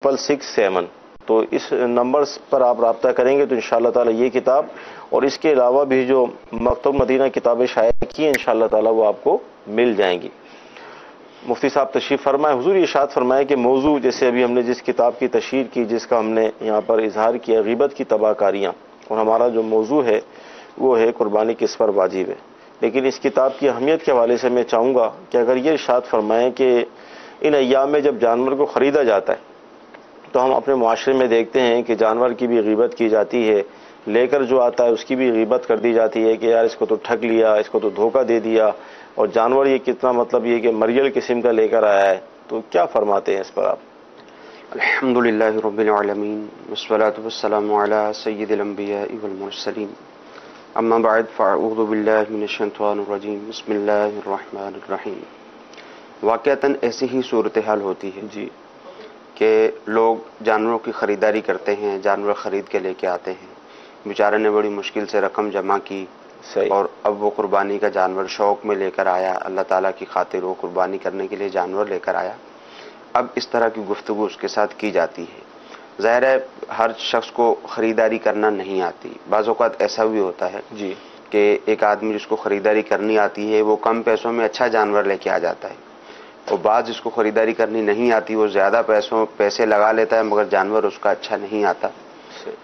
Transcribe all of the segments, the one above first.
667 تو اس نمبر پر آپ رابطہ کریں گے تو انشاءاللہ تعالی یہ کتاب اور اس کے علاوہ بھی جو مکتوب مدینہ کتابیں شائع کی ہیں انشاءاللہ تعالی وہ آپ کو مل جائیں گی۔ مفتی صاحب تشریف فرمائے، حضور ارشاد فرمائے کہ موضوع جیسے ابھی ہم نے جس کتاب کی تشہیر کی، جس کا ہم نے یہاں پر اظہار کیا، غیبت کی تباہ کاریاں، اور ہمارا جو موضوع ہے وہ ہے قربانی کس پر واجب ہے۔ لیکن اس کتاب کی اہمیت کے حوالے سے میں چاہوں گا کہ اگر یہ ارشاد فرمائیں کہ ان ایام میں جب جانور کو خریدا جاتا ہے تو ہم اپنے معاشرے میں دیکھتے ہیں کہ جانور کی بھی غیبت کی جاتی ہے، لے کر جو آتا ہے اس کی بھی غیبت کر دی جاتی ہے کہ یار اس کو تو ٹھگ لیا، اس کو تو دھوکہ دے دیا، اور جانور یہ کتنا مطلب یہ کہ مریل قسم کا لے کر آیا ہے، تو کیا فرماتے ہیں اس پر آپ؟ الحمدللہ رب العالمین والصلاة والسلام علی سید الانبیاء والمرسلین، اما بعد فاعوذ باللہ من الشیطان الرجیم، بسم اللہ الرحمن الرحیم۔ واقعتاً ایسی ہی صورتحال ہوتی ہے جی کہ لوگ جانوروں کی خریداری کرتے ہیں، جانور خرید کے لے کے آتے ہیں، بیچارے نے بڑی مشکل سے رقم جمع کی صحیح، اور اب وہ قربانی کا جانور شوق میں لے کر آیا، اللہ تعالیٰ کی خاطر وہ قربانی کرنے کے لیے جانور لے کر آیا۔ اب اس طرح کی گفتگو اس کے ساتھ کی جاتی ہے۔ ظاہر ہے ہر شخص کو خریداری کرنا نہیں آتی، بعض اوقات ایسا بھی ہوتا ہے جی کہ ایک آدمی جس کو خریداری کرنی آتی ہے وہ کم پیسوں میں اچھا جانور لے کے آ جاتا ہے، اور بعض جس کو خریداری کرنی نہیں آتی وہ زیادہ پیسے لگا لیتا ہے مگر جانور اس کا اچھا نہیں آتا۔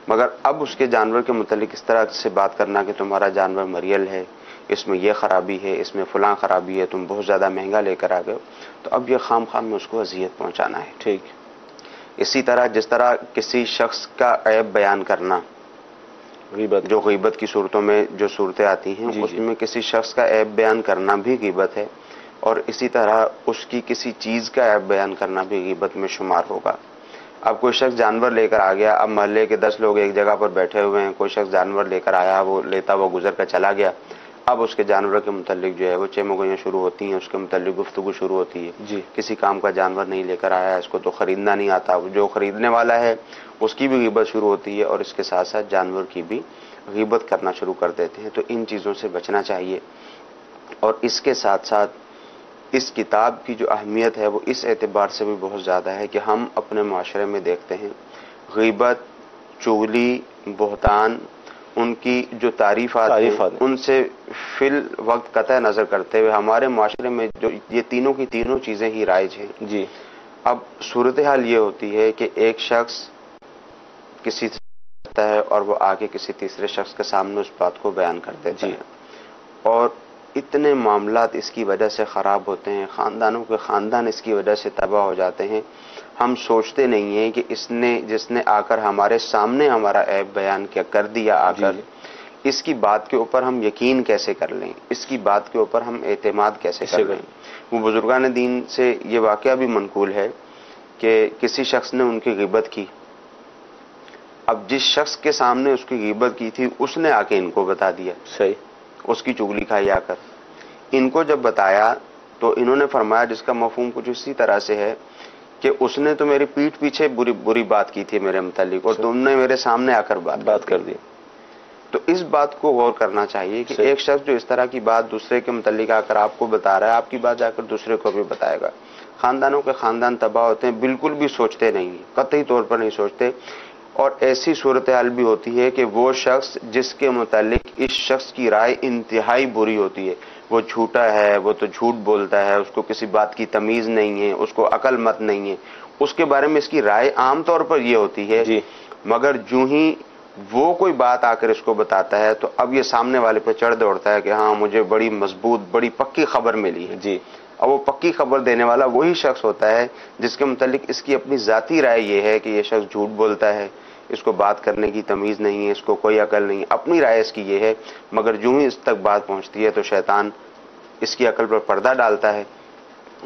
مگر اب اس کے جانور کے متعلق اس طرح سے بات کرنا کہ تمہارا جانور مریل ہے، اس میں یہ خرابی ہے، اس میں فلاں خرابی ہے، تم بہت زیادہ مہنگا لے کر آ گئے ہو، تو اب یہ خام خام میں اس کو اذیت پہنچانا ہے۔ ٹھیک، اسی طرح جس طرح کسی شخص کا عیب بیان کرنا، غیبت، جو غیبت کی صورتوں میں جو صورتیں آتی ہیں جی اس جی میں کسی شخص کا عیب بیان کرنا بھی غیبت ہے، اور اسی طرح اس کی کسی چیز کا عیب بیان کرنا بھی غیبت میں شمار ہوگا۔ اب کوئی شخص جانور لے کر آ گیا، اب محلے کے 10 لوگ ایک جگہ پر بیٹھے ہوئے ہیں، کوئی شخص جانور لے کر آیا، وہ لیتا وہ گزر کر چلا گیا، اب اس کے جانور کے متعلق جو ہے وہ چمگوئیاں شروع ہوتی ہیں، اس کے متعلق گفتگو شروع ہوتی ہے۔ جی کسی کام کا جانور نہیں لے کر آیا، اس کو تو خریدنا نہیں آتا، جو خریدنے والا ہے اس کی بھی غیبت شروع ہوتی ہے، اور اس کے ساتھ ساتھ جانور کی بھی غیبت کرنا شروع کر دیتے ہیں۔ تو ان چیزوں سے بچنا چاہیے، اور اس کے ساتھ ساتھ اس کتاب کی جو اہمیت ہے وہ اس اعتبار سے بھی بہت زیادہ ہے کہ ہم اپنے معاشرے میں دیکھتے ہیں غیبت، چغلی، بہتان، ان کی جو تعریفات ہیں ان سے فی الوقت قطع نظر کرتے ہوئے ہمارے معاشرے میں جو یہ تینوں کی تینوں چیزیں ہی رائج ہیں۔ جی اب صورتحال یہ ہوتی ہے کہ ایک شخص کسی سے کرتا ہے اور وہ آگے کسی تیسرے شخص کے سامنے اس بات کو بیان کر دیتا ہے، اور اتنے معاملات اس کی وجہ سے خراب ہوتے ہیں، خاندانوں کے خاندان اس کی وجہ سے تباہ ہو جاتے ہیں۔ ہم سوچتے نہیں ہیں کہ جس نے آ کر ہمارے سامنے ہمارا عیب بیان کیا کر دیا آ کر، اس کی بات کے اوپر ہم یقین کیسے کر لیں، اس کی بات کے اوپر ہم اعتماد کیسے کر لیں۔ وہ بزرگان دین سے یہ واقعہ بھی منقول ہے کہ کسی شخص نے ان کی غیبت کی، اب جس شخص کے سامنے اس کی غیبت کی تھی اس نے آ کے ان کو بتا دیا، صحیح، اس کی چغلی کھائی آ کر۔ ان کو جب بتایا تو انہوں نے فرمایا، جس کا مفہوم کچھ اسی طرح سے ہے کہ اس نے تو میری پیٹھ پیچھے بری بات کی تھی میرے متعلق، اور تم نے میرے سامنے آ کر بات کر دی۔ تو اس بات کو غور کرنا چاہیے کہ ایک شخص جو اس طرح کی بات دوسرے کے متعلق آ کر آپ کو بتا رہا ہے، آپ کی بات جا کر دوسرے کو بھی بتائے گا، خاندانوں کے خاندان تباہ ہوتے ہیں، بالکل بھی سوچتے نہیں ہیں، قطعی طور پر نہیں سوچتے۔ اور ایسی صورتحال بھی ہوتی ہے کہ وہ شخص جس کے متعلق اس شخص کی رائے انتہائی بری ہوتی ہے، وہ جھوٹا ہے، وہ تو جھوٹ بولتا ہے، اس کو کسی بات کی تمیز نہیں ہے، اس کو عقل مت نہیں ہے، اس کے بارے میں اس کی رائے عام طور پر یہ ہوتی ہے، مگر جو ہی وہ کوئی بات آ کر اس کو بتاتا ہے تو اب یہ سامنے والے پہ چڑھ دوڑتا ہے کہ ہاں مجھے بڑی مضبوط بڑی پکی خبر ملی ہے۔ جی، اب وہ پکی خبر دینے والا وہی شخص ہوتا ہے جس کے متعلق اس کی اپنی ذاتی رائے یہ ہے کہ یہ شخص جھوٹ بولتا ہے، اس کو بات کرنے کی تمیز نہیں ہے، اس کو کوئی عقل نہیں، اپنی رائے اس کی یہ ہے، مگر جو ہی اس تک بات پہنچتی ہے تو شیطان اس کی عقل پر پردہ ڈالتا ہے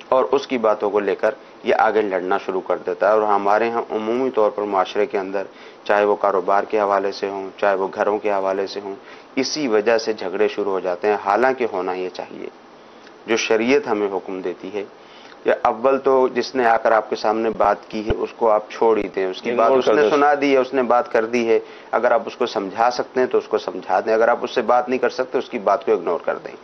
اور اس کی باتوں کو لے کر یہ آگے لڑنا شروع کر دیتا ہے۔ اور ہمارے ہاں عمومی طور پر معاشرے کے اندر، چاہے وہ کاروبار کے حوالے سے ہوں، چاہے وہ گھروں کے حوالے سے ہوں، اسی وجہ سے جھگڑے شروع ہو جاتے ہیں، حالانکہ ہونا یہ چاہیے جو شریعت ہمیں حکم دیتی ہے کہ اول تو جس نے آ کر آپ کے سامنے بات کی ہے اس کو آپ چھوڑ ہی دیں، اس کی بات اس نے سنا دی ہے، اس نے بات کر دی ہے، اگر آپ اس کو سمجھا سکتے ہیں تو اس کو سمجھا دیں، اگر آپ اس سے بات نہیں کر سکتے اس کی بات کو اگنور کر دیں۔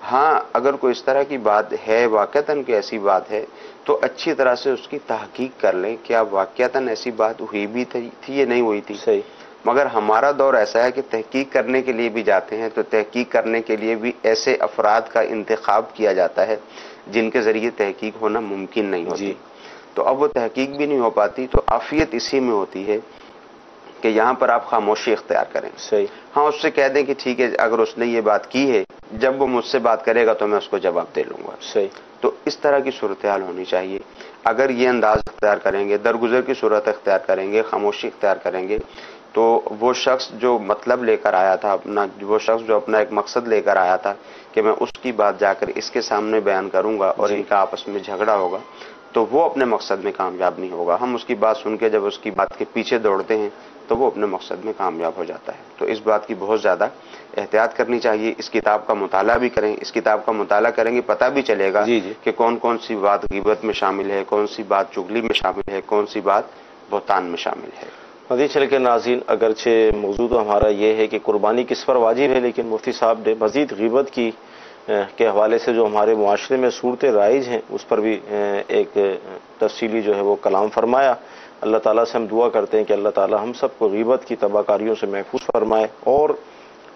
ہاں اگر کوئی اس طرح کی بات ہے، واقعتاً کوئی ایسی بات ہے، تو اچھی طرح سے اس کی تحقیق کر لیں کیا واقعتاً ایسی بات ہوئی بھی تھی یا نہیں ہوئی تھی. صحیح. مگر ہمارا دور ایسا ہے کہ تحقیق کرنے کے لیے بھی جاتے ہیں تو تحقیق کرنے کے لیے بھی ایسے افراد کا انتخاب کیا جاتا ہے جن کے ذریعے تحقیق ہونا ممکن نہیں ہوتی. تو اب وہ تحقیق بھی نہیں ہو پاتی. تو عافیت اسی میں ہوتی ہے کہ یہاں پر آپ خاموشی اختیار کریں. صحیح. ہاں اس سے کہہ دیں کہ ٹھیک ہے اگر اس نے یہ بات کی ہے، جب وہ مجھ سے بات کرے گا تو میں اس کو جواب دے لوں گا. صحیح. تو اس طرح کی صورتحال ہونی چاہیے. اگر یہ انداز اختیار کریں گے، درگزر کی صورت اختیار کریں گے، خاموشی اختیار کریں گے، تو وہ شخص جو مطلب لے کر آیا تھا اپنا، وہ شخص جو اپنا ایک مقصد لے کر آیا تھا کہ میں اس کی بات جا کر اس کے سامنے بیان کروں گا اور ان کا آپس میں جھگڑا ہوگا، تو وہ اپنے مقصد میں کامیاب نہیں ہوگا. ہم اس کی بات سن کے جب اس کی بات کے پیچھے دوڑتے ہیں تو وہ اپنے مقصد میں کامیاب ہو جاتا ہے. تو اس بات کی بہت زیادہ احتیاط کرنی چاہیے. اس کتاب کا مطالعہ بھی کریں. اس کتاب کا مطالعہ کریں گے پتہ بھی چلے گا کہ کون کون سی بات غیبت میں شامل ہے، کون سی بات چغلی میں شامل ہے، کون سی بات بہتان میں شامل ہے. مزید چل کے ناظرین، اگرچہ موضوع تو ہمارا یہ ہے کہ قربانی کس پر واجب ہے، لیکن مفتی صاحب نے مزید غیبت کے حوالے سے جو ہمارے معاشرے میں صورتیں رائج ہیں اس پر بھی ایک تفصیلی جو ہے وہ کلام فرمایا. اللہ تعالیٰ سے ہم دعا کرتے ہیں کہ اللہ تعالیٰ ہم سب کو غیبت کی تباہ کاریوں سے محفوظ فرمائے اور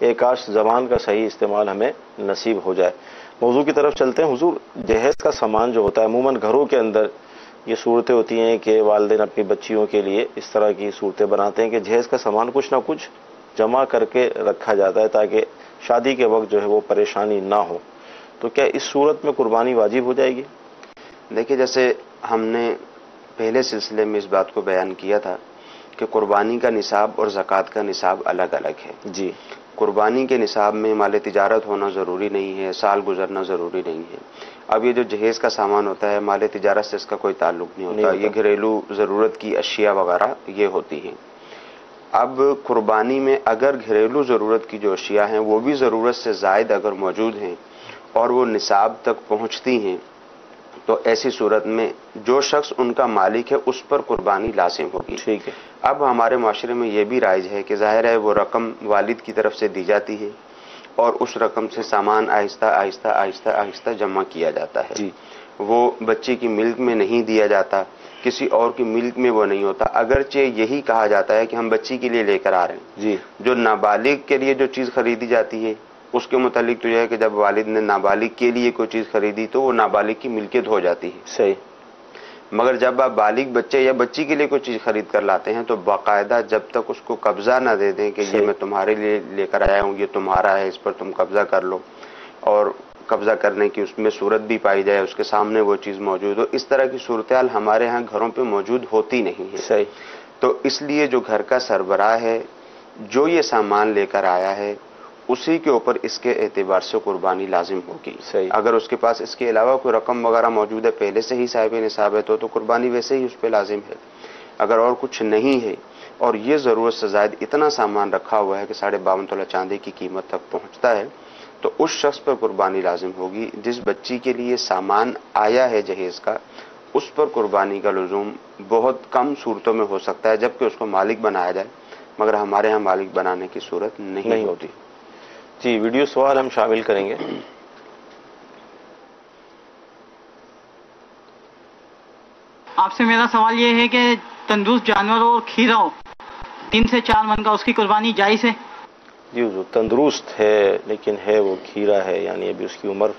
ایک آش زبان کا صحیح استعمال ہمیں نصیب ہو جائے. موضوع کی طرف چلتے ہیں. حضور، جہیز کا سامان جو ہوتا ہے، عموماً گھروں کے اندر یہ صورتیں ہوتی ہیں کہ والدین اپنی بچیوں کے لیے اس طرح کی صورتیں بناتے ہیں کہ جہیز کا سامان کچھ نہ کچھ جمع کر کے رکھا جاتا ہے تاکہ شادی کے وقت جو ہے وہ پریشانی نہ ہو. تو کیا اس صورت میں قربانی واجب ہو جائے گی؟ دیکھیے، جیسے ہم نے پہلے سلسلے میں اس بات کو بیان کیا تھا کہ قربانی کا نصاب اور زکوٰۃ کا نصاب الگ الگ ہے. جی. قربانی کے نصاب میں مال تجارت ہونا ضروری نہیں ہے، سال گزرنا ضروری نہیں ہے. اب یہ جو جہیز کا سامان ہوتا ہے، مال تجارت سے اس کا کوئی تعلق نہیں ہوتا. یہ گھریلو ضرورت کی اشیاء وغیرہ یہ ہوتی ہیں. اب قربانی میں اگر گھریلو ضرورت کی جو اشیاء ہیں وہ بھی ضرورت سے زائد اگر موجود ہیں اور وہ نصاب تک پہنچتی ہیں تو ایسی صورت میں جو شخص ان کا مالک ہے اس پر قربانی لازم ہوگی. ٹھیک ہے. اب ہمارے معاشرے میں یہ بھی رائج ہے کہ ظاہر ہے وہ رقم والد کی طرف سے دی جاتی ہے اور اس رقم سے سامان آہستہ آہستہ آہستہ آہستہ جمع کیا جاتا ہے. جی. وہ بچے کی ملک میں نہیں دیا جاتا، کسی اور کی ملک میں وہ نہیں ہوتا. اگرچہ یہی کہا جاتا ہے کہ ہم بچی کے لیے لے کر آ رہے ہیں. جی. جو نابالغ کے لیے جو چیز خریدی جاتی ہے اس کے متعلق تو یہ ہے کہ جب والد نے نابالغ کے لیے کوئی چیز خریدی تو وہ نابالغ کی ملکیت ہو جاتی ہے. صحیح. مگر جب آپ بالغ بچے یا بچی کے لیے کوئی چیز خرید کر لاتے ہیں تو باقاعدہ جب تک اس کو قبضہ نہ دے دیں کہ یہ میں تمہارے لیے لے کر آیا ہوں، یہ تمہارا ہے، اس پر تم قبضہ کر لو، اور قبضہ کرنے کی اس میں صورت بھی پائی جائے، اس کے سامنے وہ چیز موجود ہو، اس طرح کی صورتحال ہمارے ہاں گھروں پہ موجود ہوتی نہیں ہے. صحیح. تو اس لیے جو گھر کا سربراہ ہے جو یہ سامان لے کر آیا ہے اسی کے اوپر اس کے اعتبار سے قربانی لازم ہوگی. صحیح. اگر اس کے پاس اس کے علاوہ کوئی رقم وغیرہ موجود ہے، پہلے سے ہی صاحب نصاب ہے تو قربانی ویسے ہی اس پہ لازم ہے. اگر اور کچھ نہیں ہے اور یہ ضرورت سے زائد اتنا سامان رکھا ہوا ہے کہ 52.5 تولہ چاندی کی قیمت تک پہنچتا ہے تو اس شخص پر قربانی لازم ہوگی. جس بچی کے لیے سامان آیا ہے جہیز کا اس پر قربانی کا لزوم بہت کم صورتوں میں ہو سکتا ہے جبکہ اس کو مالک بنایا جائے، مگر ہمارے ہاں مالک بنانے کی صورت نہیں ہوتی. جی. ویڈیو سوال ہم شامل کریں گے. آپ سے میرا سوال یہ ہے کہ تندرست جانور اور کھیرا 3 سے 4 من کا اس کی قربانی جائز ہے؟ جی حضور، تندرست ہے لیکن ہے وہ کھیرا ہے، یعنی ابھی اس کی عمر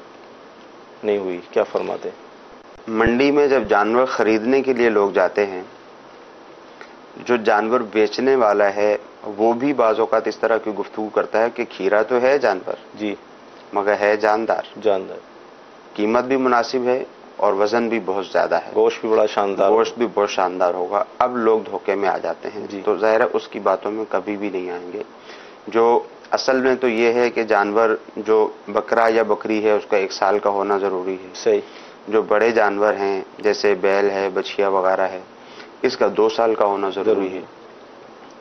نہیں ہوئی، کیا فرماتے ہیں؟ منڈی میں جب جانور خریدنے کے لیے لوگ جاتے ہیں، جو جانور بیچنے والا ہے وہ بھی بعض اوقات اس طرح کی گفتگو کرتا ہے کہ کھیرا تو ہے جانور، جی، مگر ہے جاندار، قیمت بھی مناسب ہے اور وزن بھی بہت زیادہ ہے، گوشت بھی بڑا شاندار، گوشت بھی بہت شاندار ہوگا. اب لوگ دھوکے میں آ جاتے ہیں. جی. تو ظاہر ہے اس کی باتوں میں کبھی بھی نہیں آئیں گے. جو اصل میں تو یہ ہے کہ جانور جو بکرا یا بکری ہے اس کا 1 سال کا ہونا ضروری ہے. صحیح. جو بڑے جانور ہیں جیسے بیل ہے، بچھیا وغیرہ ہے، اس کا 2 سال کا ہونا ضروری ہے.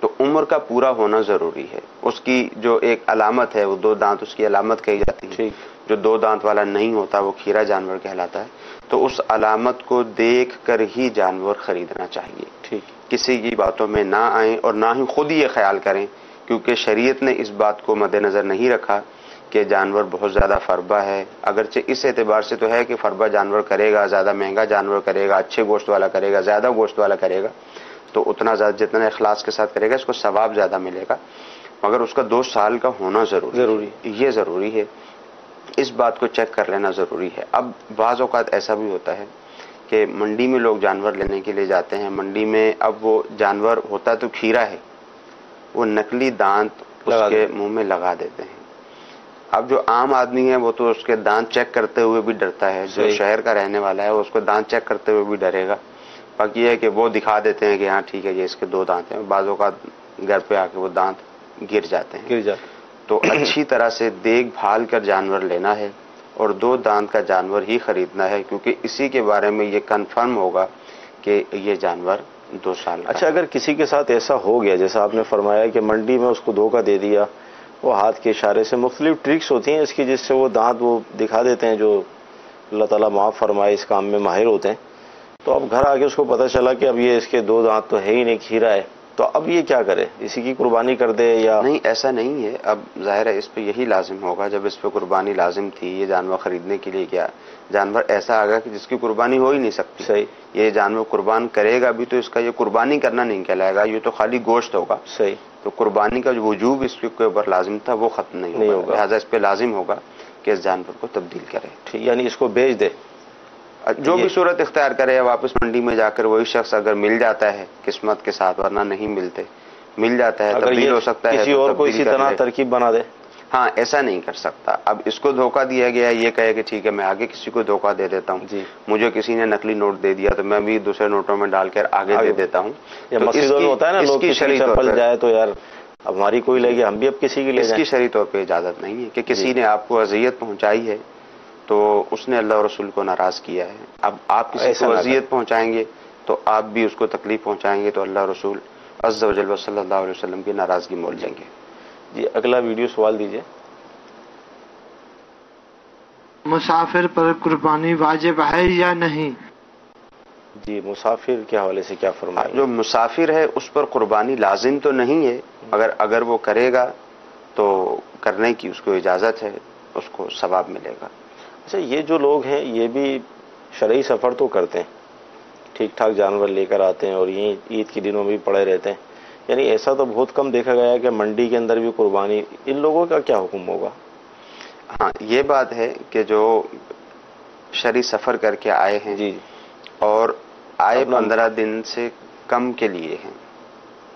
تو عمر کا پورا ہونا ضروری ہے. اس کی جو ایک علامت ہے وہ 2 دانت اس کی علامت کہی جاتی ہے. جو 2 دانت والا نہیں ہوتا وہ کھیرا جانور کہلاتا ہے. تو اس علامت کو دیکھ کر ہی جانور خریدنا چاہیے. ٹھیک. کسی کی باتوں میں نہ آئیں اور نہ ہی خود ہی یہ خیال کریں، کیونکہ شریعت نے اس بات کو مد نظر نہیں رکھا کہ جانور بہت زیادہ فربہ ہے، اگرچہ اس اعتبار سے تو ہے کہ فربہ جانور کرے گا، زیادہ مہنگا جانور کرے گا، اچھے گوشت والا کرے گا، زیادہ گوشت والا کرے گا تو اتنا زیادہ جتنا اخلاص کے ساتھ کرے گا اس کو ثواب زیادہ ملے گا، مگر اس کا 2 سال کا ہونا ضروری ہے، یہ ضروری ہے، اس بات کو چیک کر لینا ضروری ہے۔ اب بعض اوقات ایسا بھی ہوتا ہے کہ منڈی میں لوگ جانور لینے کے لیے جاتے ہیں، منڈی میں اب وہ جانور ہوتا تو کھیرا ہے، وہ نقلی دانت اس کے منہ میں لگا دیتے ہیں۔ اب جو عام آدمی ہے وہ تو اس کے دانت چیک کرتے ہوئے بھی ڈرتا ہے، جو شہر کا رہنے والا ہے وہ اس کو دانت چیک کرتے ہوئے بھی ڈرے گا۔ باقی یہ ہے کہ وہ دکھا دیتے ہیں کہ ہاں ٹھیک ہے یہ اس کے 2 دانت ہیں، بعض اوقات گھر پہ آ کے وہ دانت گر جاتے ہیں۔ تو اچھی طرح سے دیکھ بھال کر جانور لینا ہے اور 2 دانت کا جانور ہی خریدنا ہے، کیونکہ اسی کے بارے میں یہ کنفرم ہوگا کہ یہ جانور 2 سال کا۔ اچھا، اگر کسی کے ساتھ ایسا ہو گیا جیسا آپ نے فرمایا کہ منڈی میں اس کو دھوکہ دے دیا، وہ ہاتھ کے اشارے سے، مختلف ٹرکس ہوتی ہیں اس کی جس سے وہ دانت وہ دکھا دیتے ہیں، جو اللہ تعالیٰ معاف فرمائے اس کام میں ماہر ہوتے ہیں، تو اب گھر آ کے اس کو پتہ چلا کہ اب یہ اس کے 2 دانت تو ہے ہی نہیں، کھیرا ہے، تو اب یہ کیا کرے؟ اسی کی قربانی کر دے یا نہیں؟ ایسا نہیں ہے، اب ظاہر ہے اس پہ یہی لازم ہوگا، جب اس پہ قربانی لازم تھی، یہ جانور خریدنے کے لیے کیا جانور ایسا آ گیا کہ جس کی قربانی ہو ہی نہیں سکتی، صحیح، یہ جانور قربان کرے گا بھی تو اس کا یہ قربانی کرنا نہیں کہلائے گا، یہ تو خالی گوشت ہوگا، صحیح، تو قربانی کا جو وجوب اس کے اوپر لازم تھا وہ ختم نہیں ہوگا، لہٰذا اس پہ لازم ہوگا کہ اس جانور کو تبدیل کرے، ٹھیک، یعنی اس کو بیچ دے، جو بھی صورت اختیار کرے، واپس منڈی میں جا کر وہی شخص اگر مل جاتا ہے قسمت کے ساتھ، ورنہ نہیں ملتے، مل جاتا ہے تبدیل ہو سکتا ہے، کسی اور کو اسی طرح ترکیب بنا دے، ہاں ایسا نہیں کر سکتا۔ اب اس کو دھوکہ دیا گیا، یہ کہے کہ ٹھیک ہے میں آگے کسی کو دھوکہ دے دیتا ہوں، جی، مجھے کسی نے نقلی نوٹ دے دیا تو میں بھی دوسرے نوٹوں میں ڈال کر آگے دے دیتا ہوں، یا مسجدوں میں ہوتا ہے نا، لوگ کسی سے پھل جائے تو یار اب ہماری کوئی لے گی، ہم بھی اب کسی کی لے جائیں، اس کی شرعی طور پہ اجازت نہیں ہے کہ کسی نے آپ کو اذیت پہنچائی ہے تو اس نے اللہ اور رسول کو ناراض کیا ہے، اب آپ کسی کو اذیت پہنچائیں گے تو آپ بھی اس کو تکلیف پہنچائیں گے تو اللہ رسول عز و جل صلی اللہ علیہ وسلم کی ناراضگی مول لیں گے۔ جی، اگلا ویڈیو سوال دیجیے۔ مسافر پر قربانی واجب ہے یا نہیں؟ جی، مسافر کے حوالے سے کیا فرمائیں؟ جو مسافر ہے اس پر قربانی لازم تو نہیں ہے، اگر وہ کرے گا تو کرنے کی اس کو اجازت ہے، اس کو ثواب ملے گا۔ اچھا، یہ جو لوگ ہیں یہ بھی شرعی سفر تو کرتے ہیں، ٹھیک ٹھاک جانور لے کر آتے ہیں اور یہ عید کے دنوں میں بھی پڑے رہتے ہیں، یعنی ایسا تو بہت کم دیکھا گیا ہے کہ منڈی کے اندر بھی قربانی، ان لوگوں کا کیا حکم ہوگا؟ ہاں، یہ بات ہے کہ جو شرعی سفر کر کے آئے ہیں جی، اور آئے 15 دن سے کم کے لیے ہیں،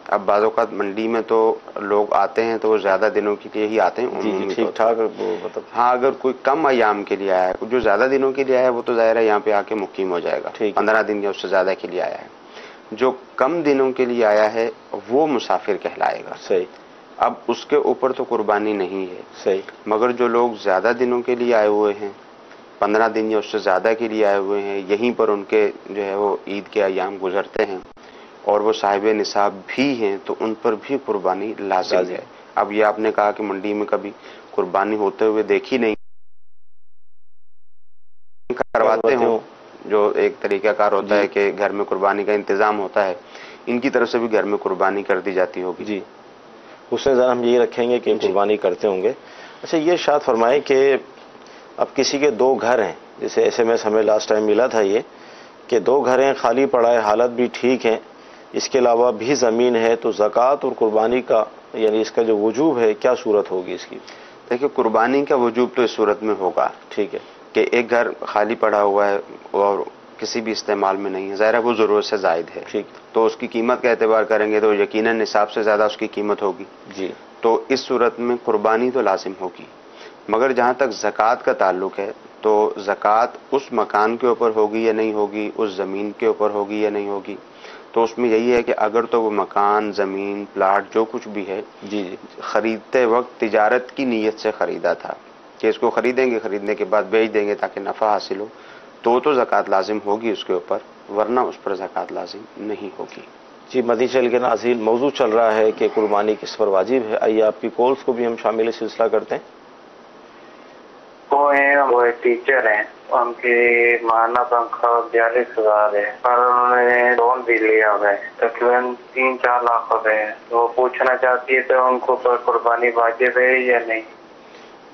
اب بعض اوقات منڈی میں تو لوگ آتے ہیں تو وہ زیادہ دنوں کے لیے ہی آتے ہیں، جی ٹھیک ٹھاک، مطلب ہاں اگر کوئی کم ایام کے لیے آیا ہے، جو زیادہ دنوں کے لیے آیا ہے وہ تو ظاہر ہے یہاں پہ آ کے مقیم ہو جائے گا، 15 دن یا اس سے زیادہ کے لیے آیا ہے، جو کم دنوں کے لیے آیا ہے وہ مسافر کہلائے گا۔ صحیح، اب اس کے اوپر تو قربانی نہیں ہے، صحیح، مگر جو لوگ زیادہ دنوں کے لیے آئے ہوئے ہیں، 15 دن یا اس سے زیادہ کے لیے آئے ہوئے ہیں، یہیں پر ان کے جو ہے وہ عید کے ایام گزرتے ہیں اور وہ صاحب نصاب بھی ہیں تو ان پر بھی قربانی لازم ہے۔ اب یہ آپ نے کہا کہ منڈی میں کبھی قربانی ہوتے ہوئے دیکھی نہیں، کرواتے ہوں، جو ایک طریقہ کار ہوتا ہے کہ گھر میں قربانی کا انتظام ہوتا ہے، ان کی طرف سے بھی گھر میں قربانی کر دی جاتی ہوگی۔ جی، حسن زن ہم یہی رکھیں گے کہ قربانی کرتے ہوں گے۔ اچھا، یہ ارشاد فرمائیں کہ اب کسی کے 2 گھر ہیں، جیسے SMS ہمیں لاسٹ ٹائم ملا تھا یہ کہ 2 گھر ہیں، خالی پڑا ہے، حالت بھی ٹھیک ہے، اس کے علاوہ بھی زمین ہے، تو زکوٰۃ اور قربانی کا یعنی اس کا جو وجوب ہے کیا صورت ہوگی اس کی؟ دیکھیں، قربانی کا وجوب تو اس صورت میں ہوگا، ٹھیک ہے، کہ ایک گھر خالی پڑا ہوا ہے اور کسی بھی استعمال میں نہیں ہے، ظاہر ہے وہ ضرورت سے زائد ہے، ٹھیک، تو اس کی قیمت کا اعتبار کریں گے تو یقیناً نصاب سے زیادہ اس کی قیمت ہوگی، جی، تو اس صورت میں قربانی تو لازم ہوگی، مگر جہاں تک زکوٰۃ کا تعلق ہے تو زکوٰۃ اس مکان کے اوپر ہوگی یا نہیں ہوگی، اس زمین کے اوپر ہوگی یا نہیں ہوگی، تو اس میں یہی ہے کہ اگر تو وہ مکان، زمین، پلاٹ جو کچھ بھی ہے جی، خریدتے وقت تجارت کی نیت سے خریدا تھا کہ اس کو خریدیں گے، خریدنے کے بعد بیچ دیں گے تاکہ نفع حاصل ہو، تو زکوٰۃ لازم ہوگی اس کے اوپر، ورنہ اس پر زکوٰۃ لازم نہیں ہوگی۔ جی، مدنی چینل کے ناظرین، موضوع چل رہا ہے کہ قربانی کس پر واجب ہے، آئیے آپ کی کالز کو بھی ہم شامل سلسلہ کرتے ہیں۔ وہ ایک ٹیچر ہیں، ان کی ماہانہ تنخواہ 42,000 ہے، اور انہوں نے لون بھی لیا ہوا ہے، تقریباً 3-4 لاکھ روپے ہیں، وہ پوچھنا چاہتی ہے تو ان کو پر قربانی واجب ہے یا نہیں؟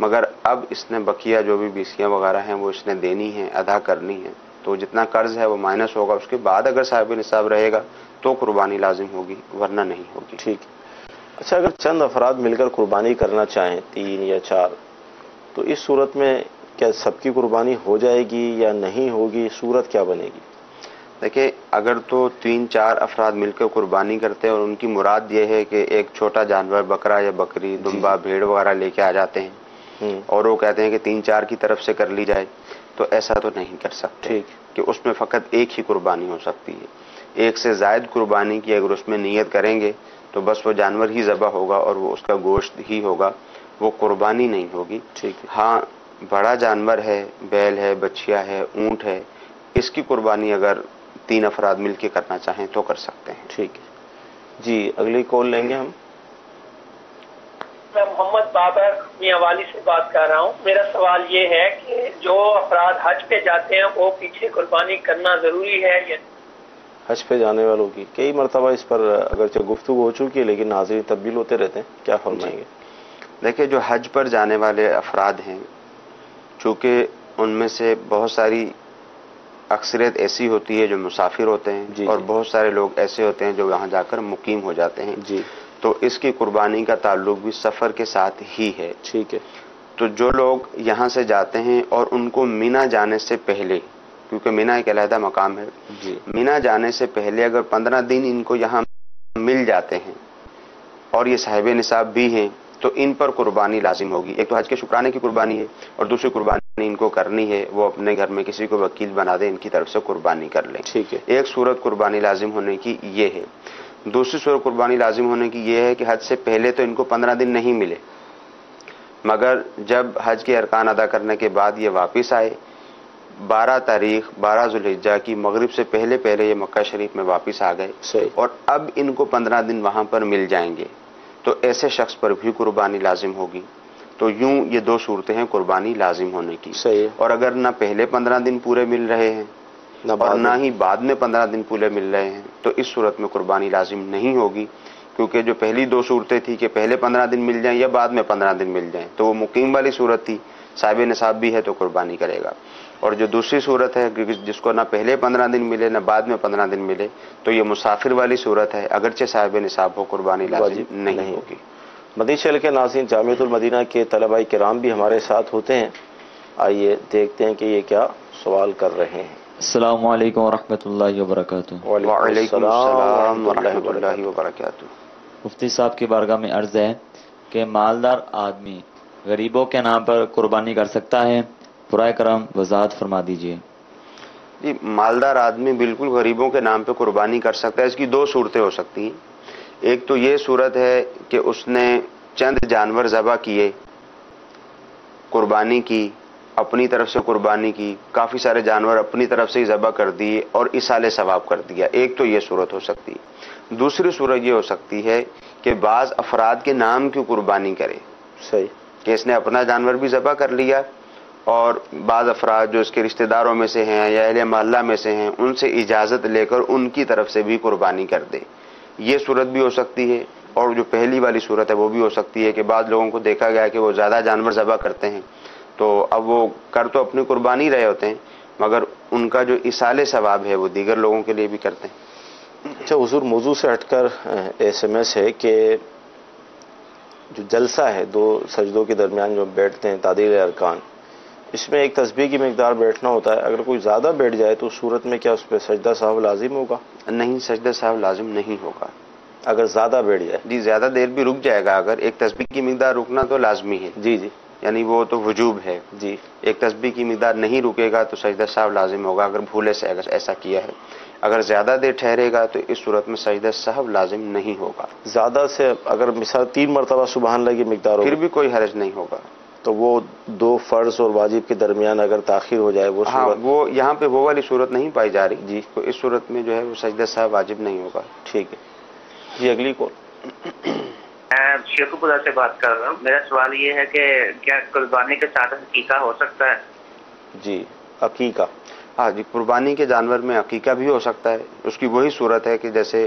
مگر اب اس نے بقیہ جو بھی بیسیاں وغیرہ ہیں وہ اس نے دینی ہیں، ادا کرنی ہیں، تو جتنا قرض ہے وہ مائنس ہوگا، اس کے بعد اگر صاحب نصاب رہے گا تو قربانی لازم ہوگی، ورنہ نہیں ہوگی. ٹھیک. اچھا، اگر چند افراد مل کر قربانی کرنا چاہیں، 3 یا 4، تو اس صورت میں کیا سب کی قربانی ہو جائے گی یا نہیں ہوگی؟ صورت کیا بنے گی؟ دیکھیں، اگر تو 3-4 افراد مل کر قربانی کرتے ہیں اور ان کی مراد یہ ہے کہ ایک چھوٹا جانور بکرا یا بکری، دمبا، بھیڑ وغیرہ لے کے آ جاتے ہیں اور وہ کہتے ہیں کہ 3-4 کی طرف سے کر لی جائے، تو ایسا تو نہیں کر سکتے. ٹھیک. کہ اس میں فقط ایک ہی قربانی ہو سکتی ہے. ایک سے زائد قربانی کی اگر اس میں نیت کریں گے تو بس وہ جانور ہی ذبح ہوگا اور وہ اس کا گوشت ہی ہوگا، وہ قربانی نہیں ہوگی. ٹھیک. ہاں، بڑا جانور ہے، بیل ہے، بچیا ہے، اونٹ ہے، اس کی قربانی اگر 3 افراد مل کے کرنا چاہیں تو کر سکتے ہیں. ٹھیک ہے جی. اگلی کال لیں گے ہم. میں محمد بابر میاں والی سے بات کر رہا ہوں. میرا سوال یہ ہے کہ جو افراد حج پہ جاتے ہیں وہ پیچھے قربانی کرنا ضروری ہے یا حج پہ جانے والوں کی کئی مرتبہ اس پر اگرچہ گفتگو ہو چکی ہے لیکن ناظرین تبدیل ہوتے رہتے ہیں، کیا فرمائیں گے؟ دیکھیں، جو حج پر جانے والے افراد ہیں، چونکہ ان میں سے بہت ساری اکثریت ایسی ہوتی ہے جو مسافر ہوتے ہیں اور بہت سارے لوگ ایسے ہوتے ہیں جو وہاں جا کر مقیم ہو جاتے ہیں، تو اس کی قربانی کا تعلق بھی سفر کے ساتھ ہی ہے. ٹھیک ہے. تو جو لوگ یہاں سے جاتے ہیں اور ان کو مینا جانے سے پہلے، کیونکہ مینا ایک علیحدہ مقام ہے، مینا جانے سے پہلے اگر 15 دن ان کو یہاں مل جاتے ہیں اور یہ صاحب نصاب بھی ہیں تو ان پر قربانی لازم ہوگی. ایک تو حج کے شکرانے کی قربانی ہے اور دوسری قربانی ان کو کرنی ہے، وہ اپنے گھر میں کسی کو وکیل بنا دیں، ان کی طرف سے قربانی کر لیں. ٹھیک ہے. ایک صورت قربانی لازم ہونے کی یہ ہے. دوسری صورت قربانی لازم ہونے کی یہ ہے کہ حج سے پہلے تو ان کو 15 دن نہیں ملے، مگر جب حج کے ارکان ادا کرنے کے بعد یہ واپس آئے، 12 ذوالحجہ کی مغرب سے پہلے یہ مکہ شریف میں واپس آ گئے اور اب ان کو 15 دن وہاں پر مل جائیں گے، تو ایسے شخص پر بھی قربانی لازم ہوگی. تو یوں یہ 2 صورتیں ہیں قربانی لازم ہونے کی. اور اگر نہ پہلے 15 دن پورے مل رہے ہیں اور نہ ہی بعد میں 15 دن پورے مل رہے ہیں تو اس صورت میں قربانی لازم نہیں ہوگی، کیونکہ جو پہلی 2 صورتیں تھی کہ پہلے 15 دن مل جائیں یا بعد میں 15 دن مل جائیں تو وہ مقیم والی صورت تھی، صاحب نصاب بھی ہے تو قربانی کرے گا. اور جو دوسری صورت ہے جس کو نہ پہلے 15 دن ملے نہ بعد میں 15 دن ملے تو یہ مسافر والی صورت ہے، اگرچہ صاحب نصاب ہو قربانی لازم نہیں ہوگی. مدینہ چینل کے ناظرین، جامعۃ المدینہ کے طلباء کرام بھی ہمارے ساتھ ہوتے ہیں. آئیے دیکھتے ہیں کہ یہ کیا سوال کر رہے ہیں. السلام علیکم ورحمۃ اللہ وبرکاتہ. وعلیکم السلام ورحمۃ اللہ وبرکاتہ. مفتی صاحب کی بارگاہ میں عرض ہے کہ مالدار آدمی غریبوں کے نام پر قربانی کر سکتا ہے؟ برائے کرم وضاحت فرما دیجیے. جی، مالدار آدمی بالکل غریبوں کے نام پہ قربانی کر سکتا ہے. اس کی 2 صورتیں ہو سکتی ہیں. ایک تو یہ صورت ہے کہ اس نے چند جانور ذبح کیے، قربانی کی، اپنی طرف سے قربانی کی، کافی سارے جانور اپنی طرف سے ہی ذبح کر دیے اور ایصال ثواب کر دیا. ایک تو یہ صورت ہو سکتی ہے. دوسری صورت یہ ہو سکتی ہے کہ بعض افراد کے نام کی قربانی کرے. کہ اس نے اپنا جانور بھی ذبح کر لیا اور بعض افراد جو اس کے رشتہ داروں میں سے ہیں یا اہل محلہ میں سے ہیں ان سے اجازت لے کر ان کی طرف سے بھی قربانی کر دے. یہ صورت بھی ہو سکتی ہے. اور جو پہلی والی صورت ہے وہ بھی ہو سکتی ہے کہ بعض لوگوں کو دیکھا گیا کہ وہ زیادہ جانور ذبح کرتے ہیں تو اب وہ کر تو اپنی قربانی رہے ہوتے ہیں مگر ان کا جو ایصال ثواب ہے وہ دیگر لوگوں کے لیے بھی کرتے ہیں. اچھا حضور، موضوع سے ہٹ کر SMS ہے کہ جو جلسہ ہے 2 سجدوں کے درمیان جو بیٹھتے ہیں تعدیل ارکان، اس میں ایک تسبیح کی مقدار بیٹھنا ہوتا ہے. اگر کوئی زیادہ بیٹھ جائے تو اس صورت میں کیا اس پہ سجدہ سہو لازم ہوگا؟ نہیں، سجدہ سہو لازم نہیں ہوگا. اگر زیادہ بیٹھ جائے؟ جی، زیادہ دیر بھی رک جائے گا. اگر ایک تسبیح کی مقدار رکنا تو لازمی ہے. جی یعنی وہ تو وجوب ہے. جی، ایک تسبیح کی مقدار نہیں رکے گا تو سجدہ سہو لازم ہوگا اگر بھولے سے ایسا کیا ہے. اگر زیادہ دیر ٹھہرے گا تو اس صورت میں سجدہ سہو لازم نہیں ہوگا. زیادہ سے اگر مثال 3 مرتبہ سبحان اللہ کی مقدار ہو پھر بھی کوئی حرج نہیں ہوگا. تو وہ 2 فرض اور واجب کے درمیان اگر تاخیر ہو جائے وہ صورت؟ وہ یہاں پہ وہ والی صورت نہیں پائی جا رہی. جی، تو اس صورت میں جو ہے وہ سجدہ سہو واجب نہیں ہوگا. ٹھیک ہے جی. اگلی کال. میں شیخو پورہ سے بات کر رہا ہوں. میرا سوال یہ ہے کہ کیا قربانی کے ساتھ عقیقہ ہو سکتا ہے؟ جی، عقیقہ. ہاں جی، قربانی کے جانور میں عقیقہ بھی ہو سکتا ہے. اس کی وہی صورت ہے کہ جیسے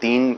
3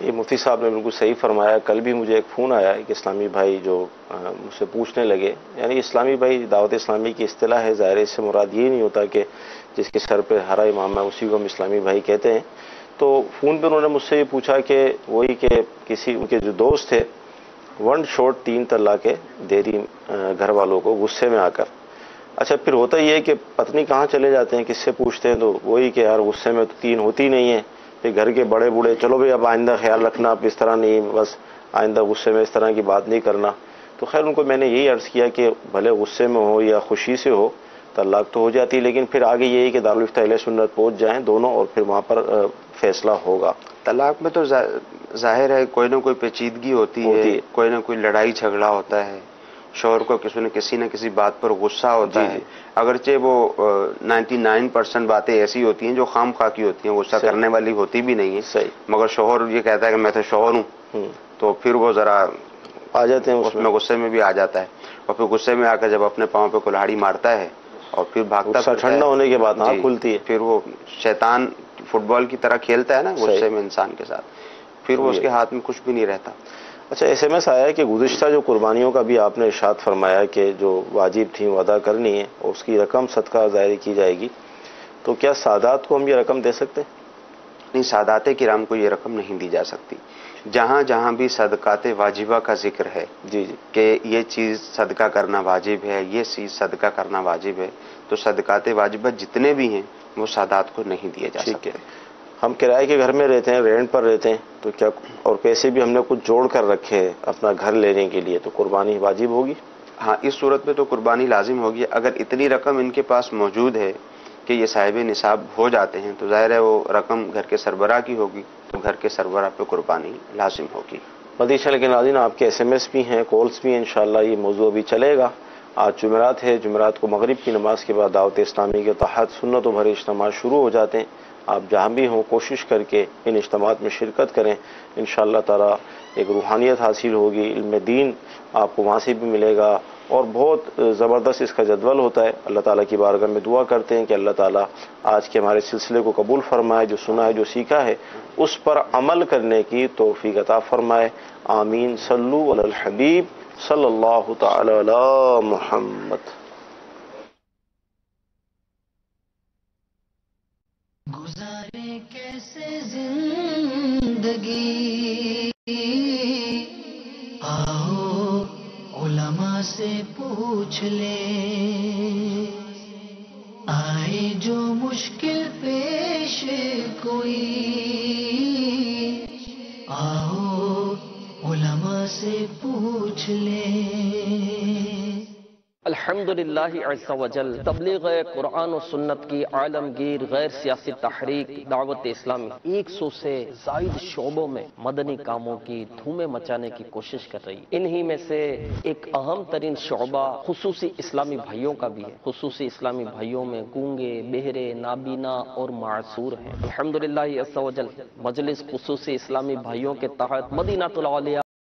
یہ مفتی صاحب نے بالکل صحیح فرمایا. کل بھی مجھے ایک فون آیا ایک اسلامی بھائی جو مجھ سے پوچھنے لگے, یعنی اسلامی بھائی دعوت اسلامی کی اصطلاح ہے, ظاہر اس سے مراد یہ نہیں ہوتا کہ جس کے سر پہ ہرا امام ہے اسی کو ہم اسلامی بھائی کہتے ہیں. تو فون پہ انہوں نے مجھ سے یہ پوچھا کہ وہی کہ کسی ان کے جو دوست تھے ون شوٹ 3 طلاقیں دے دی گھر والوں کو غصے میں آ کر. اچھا پھر ہوتا یہ ہے کہ پتنی کہاں چلے جاتے ہیں, کس سے پوچھتے ہیں, تو وہی کہ یار غصے میں تو 3 ہوتی نہیں ہیں. پھر گھر کے بڑے بوڑھے چلو بھائی اب آئندہ خیال رکھنا, اب اس طرح نہیں, بس آئندہ غصے میں اس طرح کی بات نہیں کرنا. تو خیر ان کو میں نے یہی عرض کیا کہ بھلے غصے میں ہو یا خوشی سے ہو طلاق تو ہو جاتی, لیکن پھر آگے یہی کہ دارالفتہ اہل سنت پہنچ جائیں دونوں اور پھر وہاں پر فیصلہ ہوگا. طلاق میں تو ظاہر ہے کوئی نہ کوئی پیچیدگی ہوتی ہے, کوئی نہ کوئی لڑائی جھگڑا ہوتا ہے, شوہر کو کسی نہ کسی بات پر غصہ ہوتا ہے. اگرچہ وہ 99% باتیں ایسی ہوتی ہیں جو خام خواہ کی ہوتی ہیں, غصہ کرنے والی ہوتی بھی نہیں ہے, مگر شوہر یہ کہتا ہے کہ میں تو شوہر ہوں, تو پھر وہ ذرا آ جاتے ہیں اس میں غصے میں بھی آ جاتا ہے, اور پھر غصے میں آ کر جب اپنے پاؤں پہ کلہاڑی مارتا ہے اور پھر بھاگتا ٹھنڈا ہونے کے بعد ہاں کھلتی ہے, پھر وہ شیطان فٹ بال کی طرح کھیلتا ہے نا غصے میں انسان کے ساتھ, پھر وہ اس کے ہاتھ میں کچھ بھی نہیں رہتا. اچھا SMS آیا ہے کہ گزشتہ جو قربانیوں کا بھی آپ نے ارشاد فرمایا کہ جو واجب تھیں وہ ادا کرنی ہے اور اس کی رقم صدقہ ظاہر کی جائے گی, تو کیا سادات کو ہم یہ رقم دے سکتے ہیں؟ نہیں, سادات کرام کو یہ رقم نہیں دی جا سکتی. جہاں جہاں بھی صدقات واجبہ کا ذکر ہے جی کہ یہ چیز صدقہ کرنا واجب ہے, یہ چیز صدقہ کرنا واجب ہے, تو صدقات واجبہ جتنے بھی ہیں وہ سادات کو نہیں دیے جا سکتے. ہم کرائے کے گھر میں رہتے ہیں, رینٹ پر رہتے ہیں, تو کیا اور پیسے بھی ہم نے کچھ جوڑ کر رکھے ہیں اپنا گھر لینے کے لیے, تو قربانی واجب ہوگی؟ ہاں, اس صورت میں تو قربانی لازم ہوگی. اگر اتنی رقم ان کے پاس موجود ہے کہ یہ صاحب نصاب ہو جاتے ہیں تو ظاہر ہے وہ رقم گھر کے سربراہ کی ہوگی, تو گھر کے سربراہ پہ قربانی لازم ہوگی. مدیشہ لیکن ناظرین آپ کے SMS بھی ہیں, کالز بھی ہیں, انشاءاللہ یہ موضوع بھی چلے گا. آج جمعرات ہے, جمعرات کو مغرب کی نماز کے بعد دعوت اسلامی کے تحت سنت و بھرے اجتماع شروع ہو جاتے ہیں. آپ جہاں بھی ہوں کوشش کر کے ان اجتماعات میں شرکت کریں, انشاءاللہ تعالی ایک روحانیت حاصل ہوگی, علم دین آپ کو وہاں سے بھی ملے گا, اور بہت زبردست اس کا جدول ہوتا ہے. اللہ تعالیٰ کی بارگاہ میں دعا کرتے ہیں کہ اللہ تعالیٰ آج کے ہمارے سلسلے کو قبول فرمائے, جو سنا ہے جو سیکھا ہے اس پر عمل کرنے کی توفیق عطا فرمائے. آمین. صلو علی الحبیب صلی اللہ تعالی علی محمد. گزارے کیسے زندگی, آؤ علماء سے پوچھ لیں, آئے جو مشکل پیش کوئی, آؤ علماء سے پوچھ لیں. الحمدللہ عز و جل تبلیغ قرآن و سنت کی عالمگیر غیر سیاسی تحریک دعوت اسلامی 100 سے زائد شعبوں میں مدنی کاموں کی دھومیں مچانے کی کوشش کر رہی. انہی میں سے ایک اہم ترین شعبہ خصوصی اسلامی بھائیوں کا بھی ہے. خصوصی اسلامی بھائیوں میں گونگے, بہرے, نابینا اور معذور ہیں. الحمدللہ عز و جل مجلس خصوصی اسلامی بھائیوں کے تحت مدینہ العالیہ